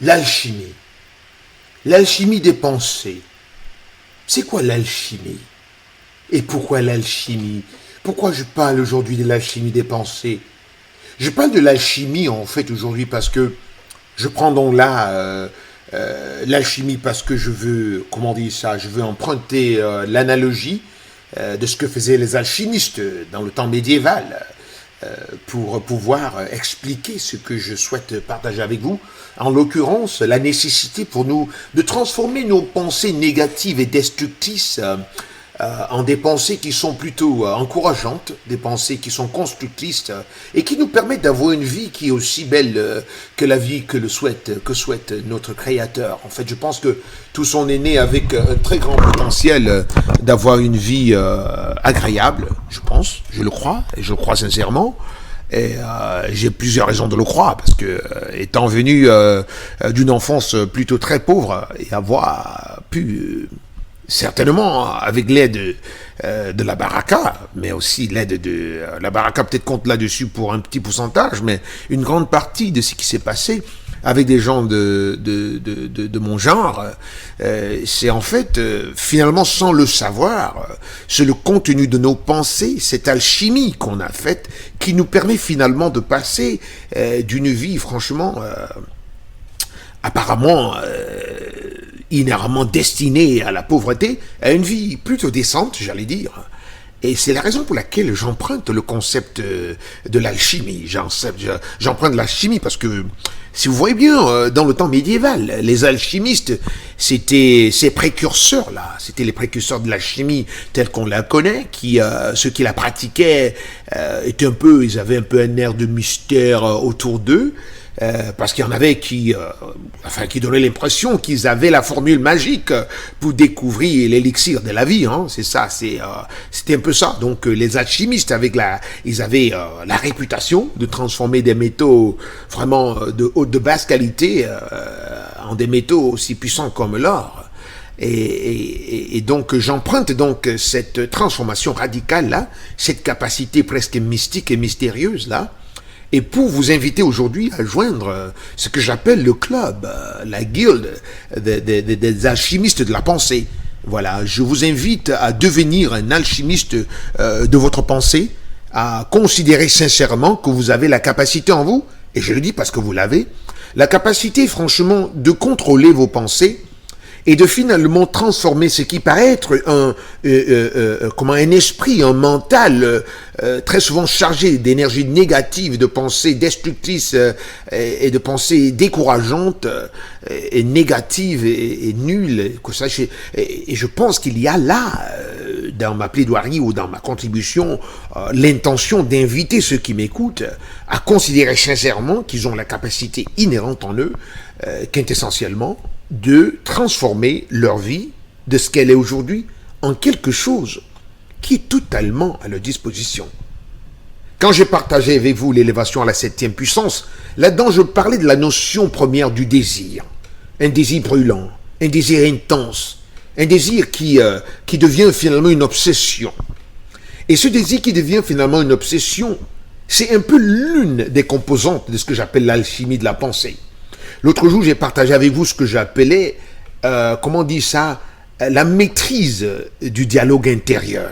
L'alchimie. L'alchimie des pensées. C'est quoi l'alchimie? Et pourquoi l'alchimie? Pourquoi je parle aujourd'hui de l'alchimie des pensées? Je parle de l'alchimie en fait aujourd'hui parce que je prends donc là l'alchimie parce que je veux, comment dire ça, je veux emprunter l'analogie de ce que faisaient les alchimistes dans le temps médiéval pour pouvoir expliquer ce que je souhaite partager avec vous. En l'occurrence, la nécessité pour nous de transformer nos pensées négatives et destructrices en des pensées qui sont plutôt encourageantes, des pensées qui sont constructrices et qui nous permettent d'avoir une vie qui est aussi belle que la vie que souhaite notre Créateur. En fait, je pense que tous on est nés avec un très grand potentiel d'avoir une vie agréable, je pense, je le crois, et je le crois sincèrement. Et j'ai plusieurs raisons de le croire, parce que étant venu d'une enfance plutôt très pauvre et avoir pu certainement avec l'aide de la baraka, mais aussi l'aide de la baraka peut-être compte là-dessus pour un petit pourcentage, mais une grande partie de ce qui s'est passé avec des gens de mon genre, c'est en fait, finalement sans le savoir, c'est le contenu de nos pensées, cette alchimie qu'on a faite, qui nous permet finalement de passer d'une vie franchement apparemment inhéremment destinée à la pauvreté, à une vie plutôt décente, j'allais dire. Et c'est la raison pour laquelle j'emprunte le concept de l'alchimie. J'emprunte l'alchimie parce que, si vous voyez bien, dans le temps médiéval, les alchimistes, c'était ces précurseurs-là, c'était les précurseurs de l'alchimie telle qu'on la connaît, ceux qui la pratiquaient ils avaient un peu un air de mystère autour d'eux. Parce qu'il y en avait qui donnaient l'impression qu'ils avaient la formule magique pour découvrir l'élixir de la vie. Hein. C'est ça, c'était un peu ça. Donc les alchimistes ils avaient la réputation de transformer des métaux vraiment de basse qualité en des métaux aussi puissants comme l'or. Et donc j'emprunte donc cette transformation radicale là, cette capacité presque mystique et mystérieuse là. Et pour vous inviter aujourd'hui à joindre ce que j'appelle le club, la guilde des alchimistes de la pensée. Voilà, je vous invite à devenir un alchimiste de votre pensée, à considérer sincèrement que vous avez la capacité en vous, et je le dis parce que vous l'avez, la capacité franchement de contrôler vos pensées, et de finalement transformer ce qui paraît être un esprit, un mental très souvent chargé d'énergie négative, de pensées destructrices et de pensées décourageantes et négatives et nulles. Et je pense qu'il y a là, dans ma plaidoirie ou dans ma contribution, l'intention d'inviter ceux qui m'écoutent à considérer sincèrement qu'ils ont la capacité inhérente en eux, quintessentiellement, de transformer leur vie de ce qu'elle est aujourd'hui en quelque chose qui est totalement à leur disposition. Quand j'ai partagé avec vous l'élévation à la 7e puissance, là-dedans je parlais de la notion première du désir. Un désir brûlant, un désir intense, un désir qui devient finalement une obsession. Et ce désir qui devient finalement une obsession, c'est un peu l'une des composantes de ce que j'appelle l'alchimie de la pensée. L'autre jour, j'ai partagé avec vous ce que j'appelais, la maîtrise du dialogue intérieur.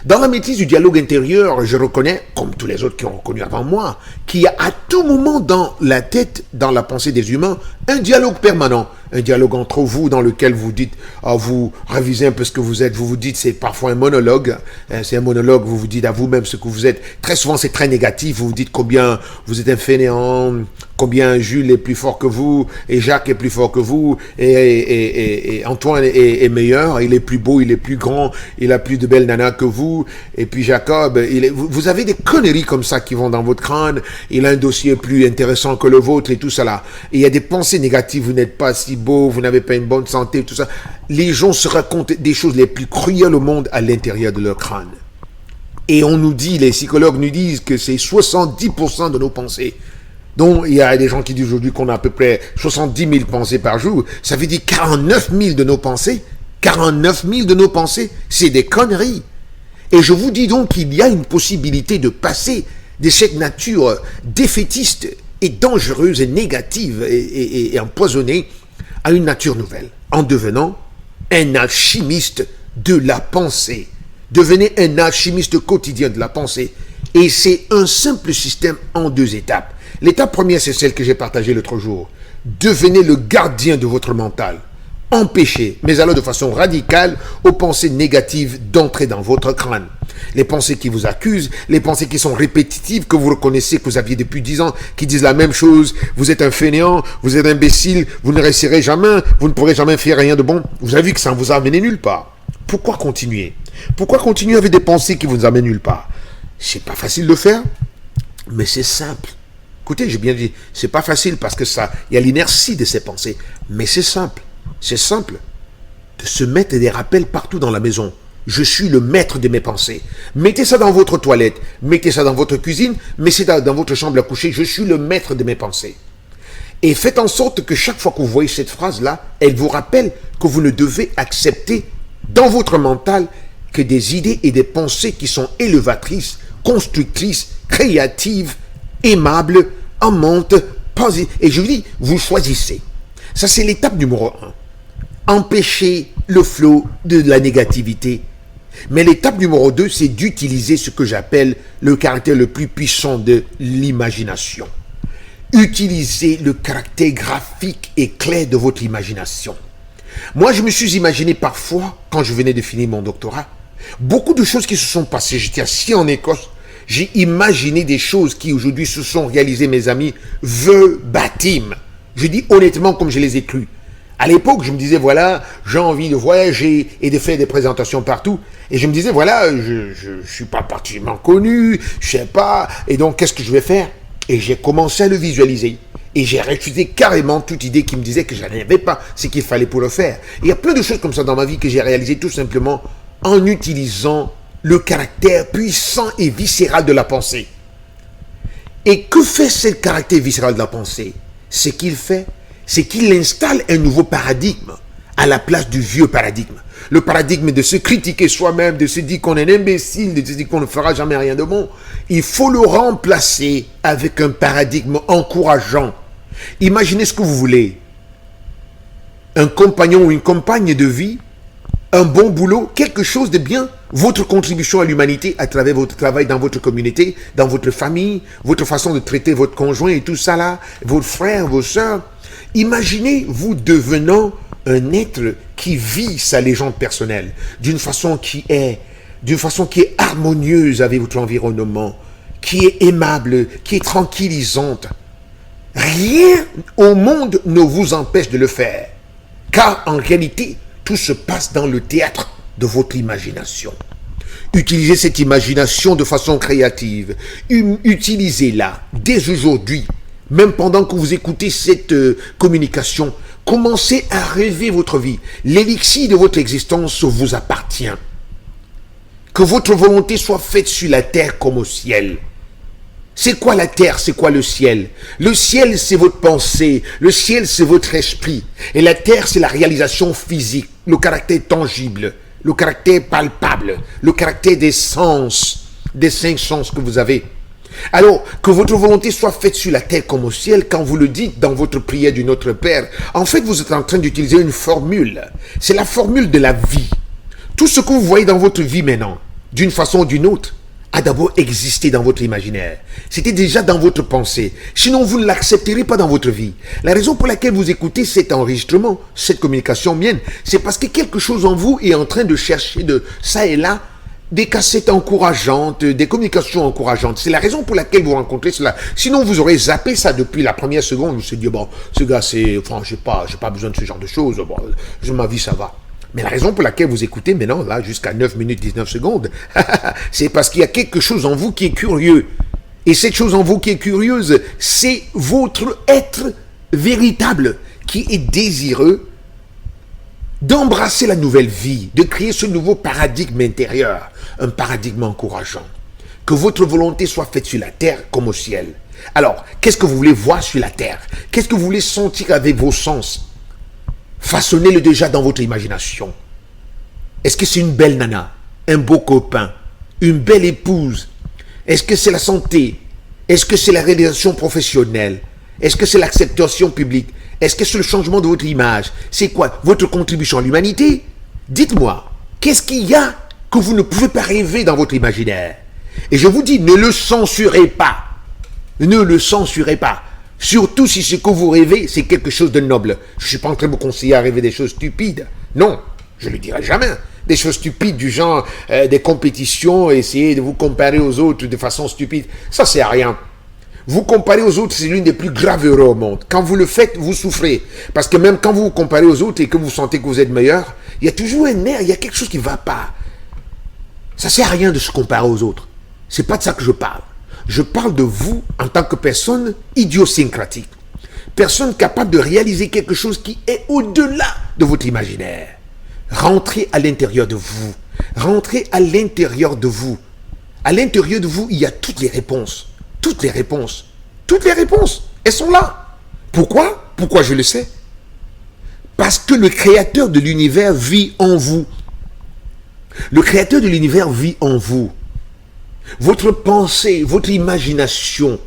Dans la maîtrise du dialogue intérieur, je reconnais, comme tous les autres qui ont reconnu avant moi, qu'il y a à tout moment dans la tête, dans la pensée des humains, un dialogue permanent. Un dialogue entre vous dans lequel vous dites, vous révisez un peu ce que vous êtes, vous vous dites, c'est parfois un monologue, c'est un monologue, vous vous dites à vous-même ce que vous êtes. Très souvent, c'est très négatif, vous vous dites combien vous êtes un fainéant, combien Jules est plus fort que vous, et Jacques est plus fort que vous, et Antoine est meilleur, il est plus beau, il est plus grand, il a plus de belles nanas que vous, et puis Jacob, vous avez des conneries comme ça qui vont dans votre crâne, il a un dossier plus intéressant que le vôtre, et tout ça là. Et il y a des pensées négatives, vous n'êtes pas si beau, vous n'avez pas une bonne santé, tout ça. Les gens se racontent des choses les plus cruelles au monde à l'intérieur de leur crâne. Et on nous dit, les psychologues nous disent que c'est 70% de nos pensées. Donc, il y a des gens qui disent aujourd'hui qu'on a à peu près 70 000 pensées par jour. Ça veut dire 49 000 de nos pensées. 49 000 de nos pensées, c'est des conneries. Et je vous dis donc qu'il y a une possibilité de passer de cette nature défaitiste et dangereuse et négative et empoisonnée à une nature nouvelle, en devenant un alchimiste de la pensée. Devenez un alchimiste quotidien de la pensée. Et c'est un simple système en 2 étapes. L'étape première, c'est celle que j'ai partagée l'autre jour. Devenez le gardien de votre mental. Empêchez, mais alors de façon radicale, aux pensées négatives d'entrer dans votre crâne. Les pensées qui vous accusent, les pensées qui sont répétitives, que vous reconnaissez, que vous aviez depuis 10 ans, qui disent la même chose. Vous êtes un fainéant, vous êtes imbécile, vous ne réussirez jamais, vous ne pourrez jamais faire rien de bon. Vous avez vu que ça ne vous a amené nulle part. Pourquoi continuer? Pourquoi continuer avec des pensées qui vous amènent nulle part? C'est pas facile de faire, mais c'est simple. Écoutez, j'ai bien dit, c'est pas facile parce que ça, il y a l'inertie de ces pensées, mais c'est simple. C'est simple de se mettre des rappels partout dans la maison. Je suis le maître de mes pensées. Mettez ça dans votre toilette, mettez ça dans votre cuisine, mettez ça dans votre chambre à coucher. Je suis le maître de mes pensées. Et faites en sorte que chaque fois que vous voyez cette phrase-là, elle vous rappelle que vous ne devez accepter dans votre mental que des idées et des pensées qui sont élevatrices, constructrices, créatives, aimables, amantes, positives. Et je vous dis, vous choisissez. Ça, c'est l'étape numéro 1. Empêcher le flot de la négativité. Mais l'étape numéro 2, c'est d'utiliser ce que j'appelle le caractère le plus puissant de l'imagination. Utilisez le caractère graphique et clair de votre imagination. Moi, je me suis imaginé parfois, quand je venais de finir mon doctorat, beaucoup de choses qui se sont passées. J'étais assis en Écosse, j'ai imaginé des choses qui aujourd'hui se sont réalisées, mes amis, verbatim. Je dis honnêtement comme je les ai crues. À l'époque, je me disais, voilà, j'ai envie de voyager et de faire des présentations partout. Et je me disais, voilà, je suis pas particulièrement connu, je sais pas, et donc qu'est-ce que je vais faire? Et j'ai commencé à le visualiser. Et j'ai refusé carrément toute idée qui me disait que je n'avais pas ce qu'il fallait pour le faire. Et il y a plein de choses comme ça dans ma vie que j'ai réalisées tout simplement en utilisant le caractère puissant et viscéral de la pensée. Et que fait ce caractère viscéral de la pensée? Ce qu'il fait, c'est qu'il installe un nouveau paradigme à la place du vieux paradigme. Le paradigme de se critiquer soi-même, de se dire qu'on est un imbécile, de se dire qu'on ne fera jamais rien de bon. Il faut le remplacer avec un paradigme encourageant. Imaginez ce que vous voulez. Un compagnon ou une compagne de vie, un bon boulot, quelque chose de bien, votre contribution à l'humanité à travers votre travail dans votre communauté, dans votre famille, votre façon de traiter votre conjoint et tout ça là, vos frères, vos sœurs. Imaginez vous devenant un être qui vit sa légende personnelle d'une façon qui est harmonieuse avec votre environnement, qui est aimable, qui est tranquillisante. Rien au monde ne vous empêche de le faire, car en réalité, tout se passe dans le théâtre de votre imagination. Utilisez cette imagination de façon créative. Utilisez-la dès aujourd'hui. Même pendant que vous écoutez cette communication, commencez à rêver votre vie. L'élixir de votre existence vous appartient. Que votre volonté soit faite sur la terre comme au ciel. C'est quoi la terre? C'est quoi le ciel? Le ciel, c'est votre pensée. Le ciel, c'est votre esprit. Et la terre, c'est la réalisation physique, le caractère tangible, le caractère palpable, le caractère des sens, des 5 sens que vous avez. Alors, que votre volonté soit faite sur la terre comme au ciel, quand vous le dites dans votre prière du Notre Père, en fait, vous êtes en train d'utiliser une formule. C'est la formule de la vie. Tout ce que vous voyez dans votre vie maintenant, d'une façon ou d'une autre, a d'abord existé dans votre imaginaire. C'était déjà dans votre pensée. Sinon, vous ne l'accepterez pas dans votre vie. La raison pour laquelle vous écoutez cet enregistrement, cette communication mienne, c'est parce que quelque chose en vous est en train de chercher de ça et là des cassettes encourageantes, des communications encourageantes. C'est la raison pour laquelle vous rencontrez cela. Sinon, vous aurez zappé ça depuis la première seconde. Vous vous êtes dit, bon, ce gars, j'ai pas besoin de ce genre de choses. Bon, ma vie, ça va. Mais la raison pour laquelle vous écoutez maintenant, là, jusqu'à 9 minutes 19 secondes, c'est parce qu'il y a quelque chose en vous qui est curieux. Et cette chose en vous qui est curieuse, c'est votre être véritable qui est désireux d'embrasser la nouvelle vie, de créer ce nouveau paradigme intérieur, un paradigme encourageant. Que votre volonté soit faite sur la terre comme au ciel. Alors, qu'est-ce que vous voulez voir sur la terre? Qu'est-ce que vous voulez sentir avec vos sens? Façonnez-le déjà dans votre imagination. Est-ce que c'est une belle nana, un beau copain, une belle épouse? Est-ce que c'est la santé? Est-ce que c'est la réalisation professionnelle? Est-ce que c'est l'acceptation publique? Est-ce que c'est le changement de votre image? C'est quoi votre contribution à l'humanité? Dites-moi, qu'est-ce qu'il y a que vous ne pouvez pas rêver dans votre imaginaire? Et je vous dis, ne le censurez pas. Ne le censurez pas. Surtout si ce que vous rêvez, c'est quelque chose de noble. Je ne suis pas en train de vous conseiller à rêver des choses stupides. Non, je ne le dirai jamais. Des choses stupides du genre des compétitions, essayer de vous comparer aux autres de façon stupide. Ça, c'est à rien. Vous comparer aux autres, c'est l'une des plus graves erreurs au monde. Quand vous le faites, vous souffrez. Parce que même quand vous vous comparez aux autres et que vous sentez que vous êtes meilleur, il y a toujours un nerf, il y a quelque chose qui ne va pas. Ça ne sert à rien de se comparer aux autres. C'est pas de ça que je parle. Je parle de vous en tant que personne idiosyncratique. Personne capable de réaliser quelque chose qui est au-delà de votre imaginaire. Rentrez à l'intérieur de vous. Rentrez à l'intérieur de vous. À l'intérieur de vous, il y a toutes les réponses. Toutes les réponses. Toutes les réponses. Elles sont là. Pourquoi? Pourquoi je le sais? Parce que le créateur de l'univers vit en vous. Le créateur de l'univers vit en vous. Votre pensée, votre imagination,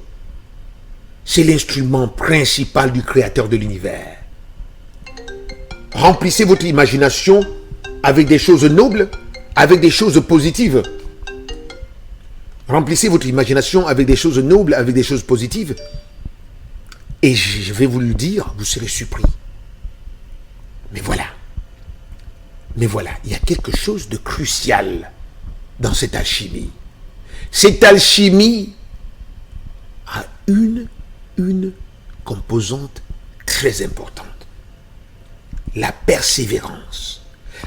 c'est l'instrument principal du créateur de l'univers. Remplissez votre imagination avec des choses nobles, avec des choses positives. Remplissez votre imagination avec des choses nobles, avec des choses positives. Et je vais vous le dire, vous serez surpris. Mais voilà. Mais voilà, il y a quelque chose de crucial dans cette alchimie. Cette alchimie a une composante très importante. La persévérance.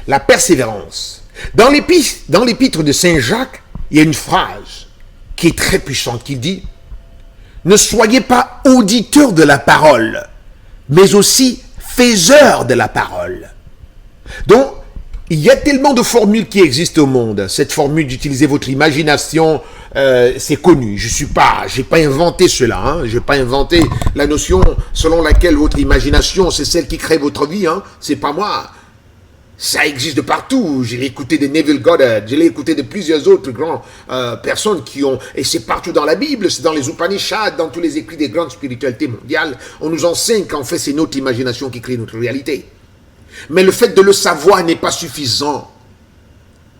La persévérance. Dans l'épître de Saint Jacques, il y a une phrase qui est très puissante qui dit « Ne soyez pas auditeurs de la parole, mais aussi faiseurs de la parole. » Donc, il y a tellement de formules qui existent au monde. Cette formule d'utiliser votre imagination, c'est connu. J'ai pas inventé cela. Hein. J'ai pas inventé la notion selon laquelle votre imagination, c'est celle qui crée votre vie. Hein. C'est pas moi. Ça existe de partout. Je l'ai écouté de Neville Goddard. Je l'ai écouté de plusieurs autres grandes personnes qui ont... Et c'est partout dans la Bible, c'est dans les Upanishads, dans tous les écrits des grandes spiritualités mondiales. On nous enseigne qu'en fait, c'est notre imagination qui crée notre réalité. Mais le fait de le savoir n'est pas suffisant.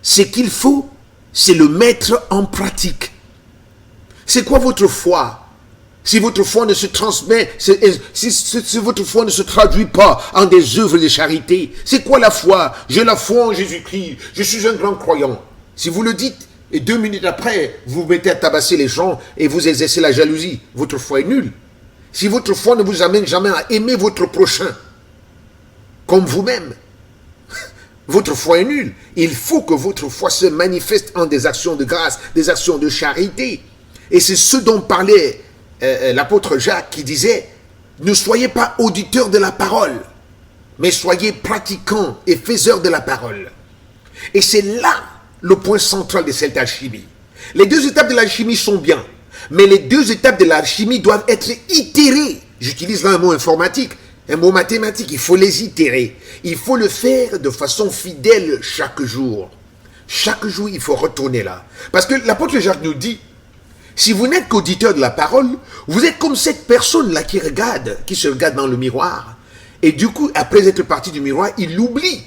Ce qu'il faut, c'est le mettre en pratique. C'est quoi votre foi? Si votre foi ne se transmet, si votre foi ne se traduit pas en des œuvres de charité, c'est quoi la foi? J'ai la foi en Jésus-Christ, je suis un grand croyant. Si vous le dites, et 2 minutes après, vous vous mettez à tabasser les gens et vous exercez la jalousie, votre foi est nulle. Si votre foi ne vous amène jamais à aimer votre prochain, comme vous-même, votre foi est nulle. Il faut que votre foi se manifeste en des actions de grâce, des actions de charité. Et c'est ce dont parlait l'apôtre Jacques qui disait « Ne soyez pas auditeurs de la parole, mais soyez pratiquants et faiseurs de la parole. » Et c'est là le point central de cette alchimie. Les 2 étapes de l'alchimie sont bien, mais les 2 étapes de l'alchimie doivent être itérées. J'utilise là un mot informatique. Un mot mathématique, il faut les itérer. Il faut le faire de façon fidèle chaque jour. Chaque jour, il faut retourner là. Parce que l'apôtre Jacques nous dit, si vous n'êtes qu'auditeur de la parole, vous êtes comme cette personne-là qui se regarde dans le miroir. Et du coup, après être parti du miroir, il oublie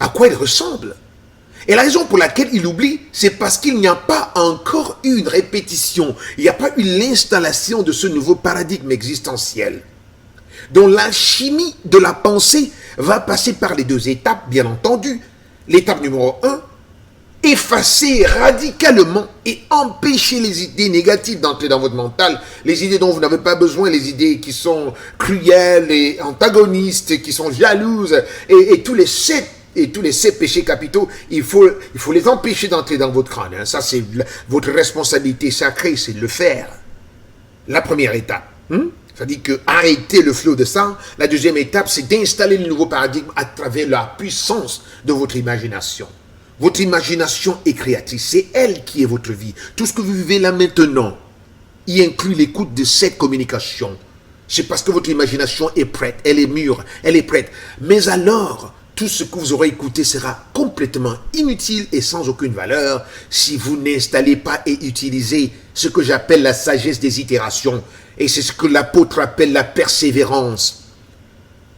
à quoi il ressemble. Et la raison pour laquelle il oublie, c'est parce qu'il n'y a pas encore eu une répétition. Il n'y a pas eu l'installation de ce nouveau paradigme existentiel. Donc l'alchimie de la pensée va passer par les 2 étapes, bien entendu. L'étape numéro 1, effacer radicalement et empêcher les idées négatives d'entrer dans votre mental, les idées dont vous n'avez pas besoin, les idées qui sont cruelles et antagonistes, qui sont jalouses, et tous les 7 péchés capitaux, il faut les empêcher d'entrer dans votre crâne. Hein. Ça, c'est votre responsabilité sacrée, c'est de le faire. La première étape. C'est-à-dire que arrêter le flot de sang. La deuxième étape, c'est d'installer le nouveau paradigme à travers la puissance de votre imagination. Votre imagination est créatrice. C'est elle qui est votre vie. Tout ce que vous vivez là maintenant, y inclut l'écoute de cette communication. C'est parce que votre imagination est prête, elle est mûre, elle est prête. Mais alors, tout ce que vous aurez écouté sera complètement inutile et sans aucune valeur si vous n'installez pas et utilisez ce que j'appelle la sagesse des itérations. Et c'est ce que l'apôtre appelle la persévérance.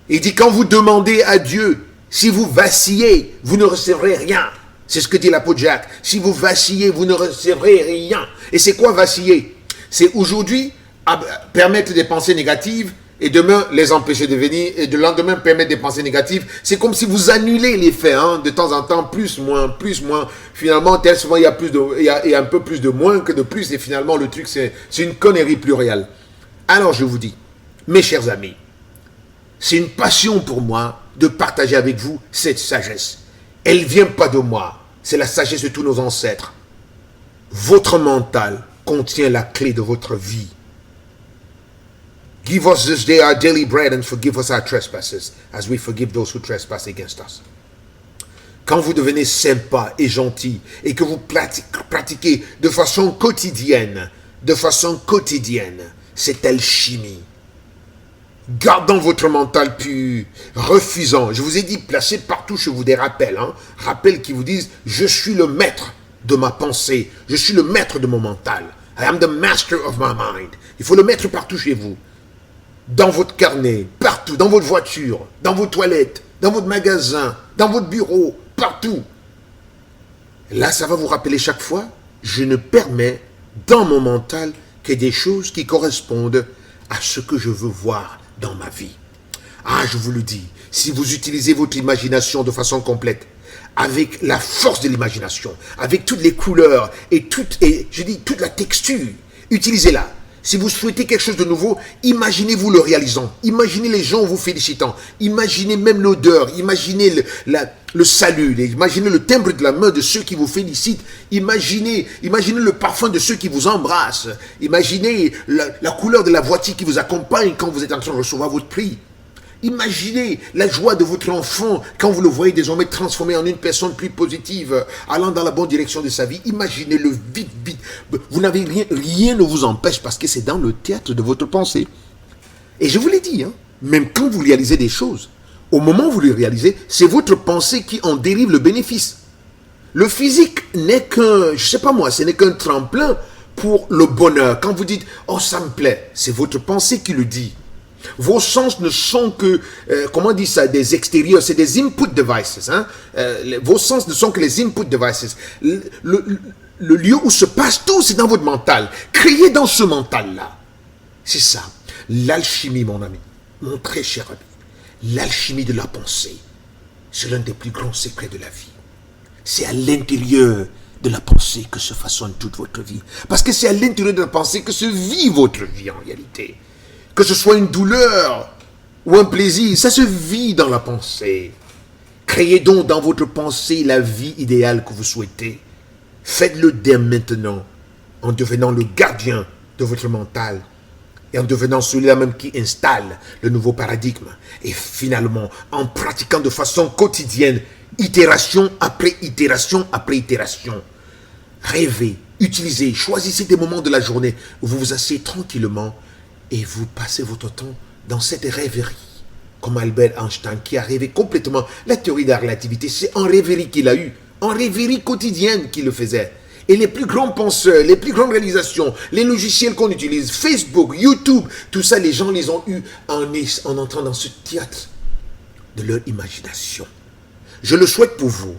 Il dit, quand vous demandez à Dieu, si vous vacillez, vous ne recevrez rien. C'est ce que dit l'apôtre Jacques. Si vous vacillez, vous ne recevrez rien. Et c'est quoi vaciller? C'est aujourd'hui permettre des pensées négatives et demain les empêcher de venir et de lendemain permettre des pensées négatives. C'est comme si vous annulez les faits, de temps en temps, plus, moins. Finalement, tellement il y a un peu plus de moins que de plus et finalement le truc c'est une connerie plurielle. Alors je vous dis, mes chers amis, c'est une passion pour moi de partager avec vous cette sagesse. Elle ne vient pas de moi, c'est la sagesse de tous nos ancêtres. Votre mental contient la clé de votre vie. Give us this day our daily bread and forgive us our trespasses, as we forgive those who trespass against us. Quand vous devenez sympa et gentil et que vous pratiquez de façon quotidienne, cette alchimie, gardant votre mental pur, refusant, je vous ai dit, placez partout chez vous des rappels, rappels qui vous disent, je suis le maître de ma pensée, je suis le maître de mon mental. I am the master of my mind. Il faut le mettre partout chez vous. Dans votre carnet, partout, dans votre voiture, dans vos toilettes, dans votre magasin, dans votre bureau, partout. Là, ça va vous rappeler chaque fois, je ne permets dans mon mental que des choses qui correspondent à ce que je veux voir dans ma vie. Ah, je vous le dis, si vous utilisez votre imagination de façon complète, avec la force de l'imagination, avec toutes les couleurs et toute la texture, utilisez-la. Si vous souhaitez quelque chose de nouveau, imaginez-vous le réalisant. Imaginez les gens vous félicitant. Imaginez même l'odeur. Imaginez le salut. Imaginez le timbre de la main de ceux qui vous félicitent. Imaginez le parfum de ceux qui vous embrassent. Imaginez la couleur de la voiture qui vous accompagne quand vous êtes en train de recevoir votre prix. Imaginez la joie de votre enfant quand vous le voyez désormais transformé en une personne plus positive, allant dans la bonne direction de sa vie. Imaginez-le vite. Vous n'avez rien ne vous empêche parce que c'est dans le théâtre de votre pensée. Et je vous l'ai dit, même quand vous réalisez des choses, au moment où vous les réalisez, c'est votre pensée qui en dérive le bénéfice. Le physique n'est qu'un, ce n'est qu'un tremplin pour le bonheur. Quand vous dites, oh ça me plaît, c'est votre pensée qui le dit. Vos sens ne sont que, des extérieurs, c'est des input devices. Vos sens ne sont que les input devices. Le lieu où se passe tout, c'est dans votre mental. Créez dans ce mental-là. C'est ça. L'alchimie, mon ami, mon très cher ami. L'alchimie de la pensée, c'est l'un des plus grands secrets de la vie. C'est à l'intérieur de la pensée que se façonne toute votre vie. Parce que c'est à l'intérieur de la pensée que se vit votre vie en réalité. Que ce soit une douleur ou un plaisir, ça se vit dans la pensée. Créez donc dans votre pensée la vie idéale que vous souhaitez. Faites-le dès maintenant, en devenant le gardien de votre mental et en devenant celui-là même qui installe le nouveau paradigme. Et finalement, en pratiquant de façon quotidienne, itération après itération après itération. Rêvez, utilisez, choisissez des moments de la journée où vous vous asseyez tranquillement et vous passez votre temps dans cette rêverie. Comme Albert Einstein qui a rêvé complètement la théorie de la relativité. C'est en rêverie qu'il a eu. En rêverie quotidienne qu'il le faisait. Et les plus grands penseurs, les plus grandes réalisations, les logiciels qu'on utilise, Facebook, YouTube, tout ça, les gens les ont eus en entrant dans ce théâtre de leur imagination. Je le souhaite pour vous.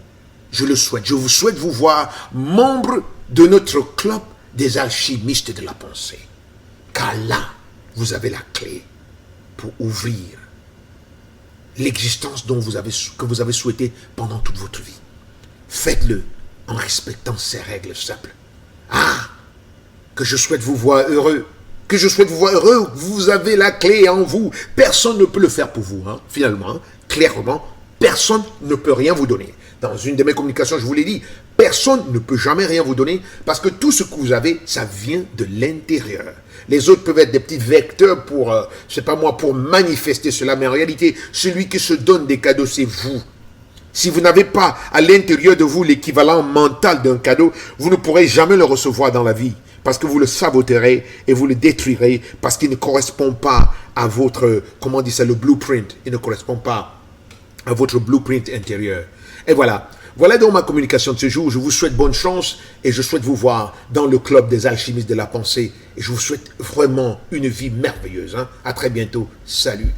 Je vous souhaite vous voir membre de notre club des alchimistes de la pensée. Car là, vous avez la clé pour ouvrir l'existence que vous avez souhaité pendant toute votre vie. Faites-le en respectant ces règles simples. Que je souhaite vous voir heureux. Que je souhaite vous voir heureux. Vous avez la clé en vous. Personne ne peut le faire pour vous. Finalement, clairement, personne ne peut rien vous donner. Dans une de mes communications, je vous l'ai dit, personne ne peut jamais rien vous donner parce que tout ce que vous avez, ça vient de l'intérieur. Les autres peuvent être des petits vecteurs pour, pour manifester cela, mais en réalité, celui qui se donne des cadeaux, c'est vous. Si vous n'avez pas à l'intérieur de vous l'équivalent mental d'un cadeau, vous ne pourrez jamais le recevoir dans la vie. Parce que vous le saboterez et vous le détruirez parce qu'il ne correspond pas à votre, le blueprint. Il ne correspond pas à votre blueprint intérieur. Et voilà. Voilà donc ma communication de ce jour. Je vous souhaite bonne chance et je souhaite vous voir dans le club des alchimistes de la pensée. Et je vous souhaite vraiment une vie merveilleuse. Hein. À très bientôt. Salut.